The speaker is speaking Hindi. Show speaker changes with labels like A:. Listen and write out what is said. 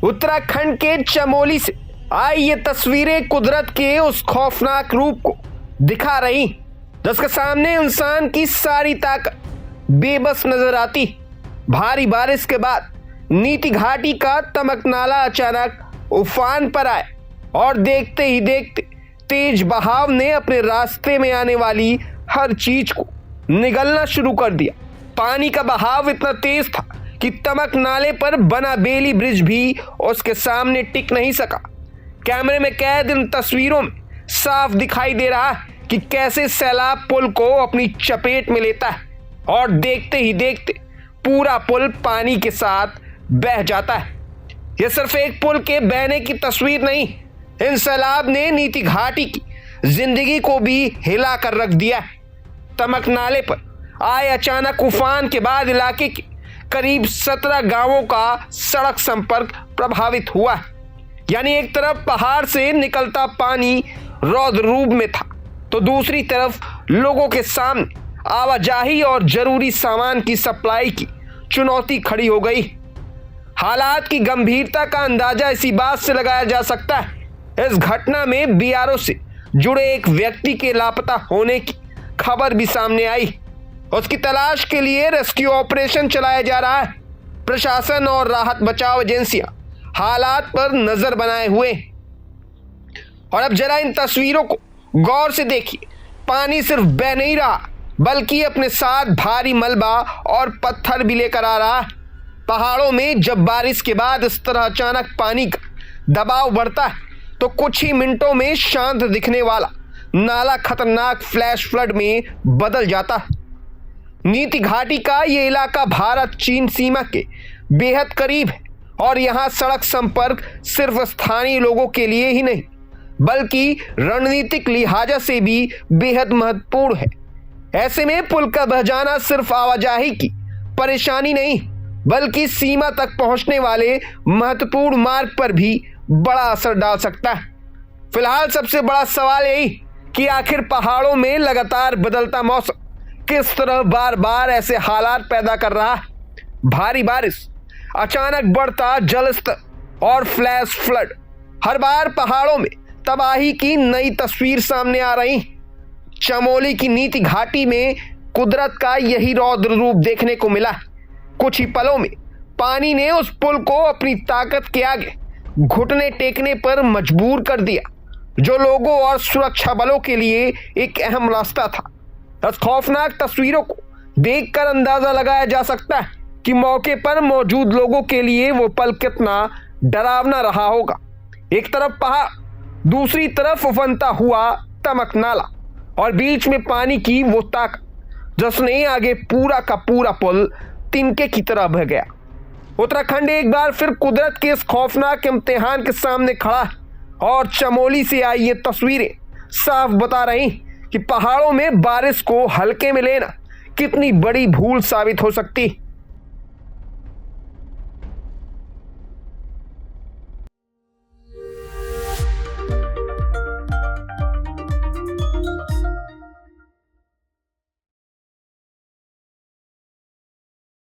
A: उत्तराखंड के चमोली से आई ये तस्वीरें कुदरत के उस खौफनाक रूप को दिखा रही जिसके सामने इंसान की सारी ताकत बेबस नजर आती। भारी बारिश के बाद नीति घाटी का तमक नाला अचानक उफान पर आए और देखते ही देखते तेज बहाव ने अपने रास्ते में आने वाली हर चीज को निगलना शुरू कर दिया। पानी का बहाव इतना तेज था कि तमक नाले पर बना बेली ब्रिज भी उसके सामने टिक नहीं सका। कैमरे में कैद इन तस्वीरों में साफ दिखाई दे रहा है कि कैसे सैलाब पुल को अपनी चपेट में लेता है और देखते ही देखते पूरा पुल पानी के साथ बह जाता है। यह सिर्फ एक पुल के बहने की तस्वीर नहीं, इन सैलाब ने नीति घाटी की जिंदगी को भी हिला कर रख दिया है। तमक नाले पर आए अचानक उफान के बाद इलाके के करीब 17 गांवों का सड़क संपर्क प्रभावित हुआ है। यानी एक तरफ पहाड़ से निकलता पानी रौद्र रूप में था तो दूसरी तरफ लोगों के सामने आवाजाही और जरूरी सामान की सप्लाई की चुनौती खड़ी हो गई। हालात की गंभीरता का अंदाजा इसी बात से लगाया जा सकता है। इस घटना में बीआरओ से जुड़े एक व्यक्ति के लापता होने की खबर भी सामने आई। उसकी तलाश के लिए रेस्क्यू ऑपरेशन चलाया जा रहा है। प्रशासन और राहत बचाव एजेंसियां हालात पर नजर बनाए हुए हैं। और अब जरा इन तस्वीरों को गौर से देखिए। पानी सिर्फ बह नहीं रहा बल्कि अपने साथ भारी मलबा और पत्थर भी लेकर आ रहा है। पहाड़ों में जब बारिश के बाद इस तरह अचानक पानी का दबाव बढ़ता है तो कुछ ही मिनटों में शांत दिखने वाला नाला खतरनाक फ्लैश फ्लड में बदल जाता है। नीति घाटी का ये इलाका भारत चीन सीमा के बेहद करीब है और यहाँ सड़क संपर्क सिर्फ स्थानीय लोगों के लिए ही नहीं बल्कि रणनीतिक लिहाजा से भी बेहद महत्वपूर्ण है। ऐसे में पुल का बह जाना सिर्फ आवाजाही की परेशानी नहीं बल्कि सीमा तक पहुंचने वाले महत्वपूर्ण मार्ग पर भी बड़ा असर डाल सकता है। फिलहाल सबसे बड़ा सवाल यही कि आखिर पहाड़ों में लगातार बदलता मौसम किस तरह बार बार ऐसे हालात पैदा कर रहा है। भारी बारिश, अचानक बढ़ता जल स्तर और फ्लैश फ्लड, हर बार पहाड़ों में तबाही की नई तस्वीर सामने आ रही। चमोली की नीति घाटी में कुदरत का यही रौद्र रूप देखने को मिला। कुछ ही पलों में पानी ने उस पुल को अपनी ताकत के आगे घुटने टेकने पर मजबूर कर दिया जो लोगों और सुरक्षा बलों के लिए एक अहम रास्ता था। इस खौफनाक तस्वीरों को देखकर अंदाजा लगाया जा सकता है कि मौके पर मौजूद लोगों के लिए वो पल कितना डरावना रहा होगा। एक तरफ पहाड़, दूसरी तरफ उफनता हुआ तमक नाला और बीच में पानी की वो ताकत जिसने आगे पूरा का पूरा पुल तिनके की तरह बह गया। उत्तराखंड एक बार फिर कुदरत के इस खौफनाक इम्तिहान के सामने खड़ा है और चमोली से आई ये तस्वीरें साफ बता रही कि पहाड़ों में बारिश को हल्के में लेना कितनी बड़ी भूल साबित हो सकती है।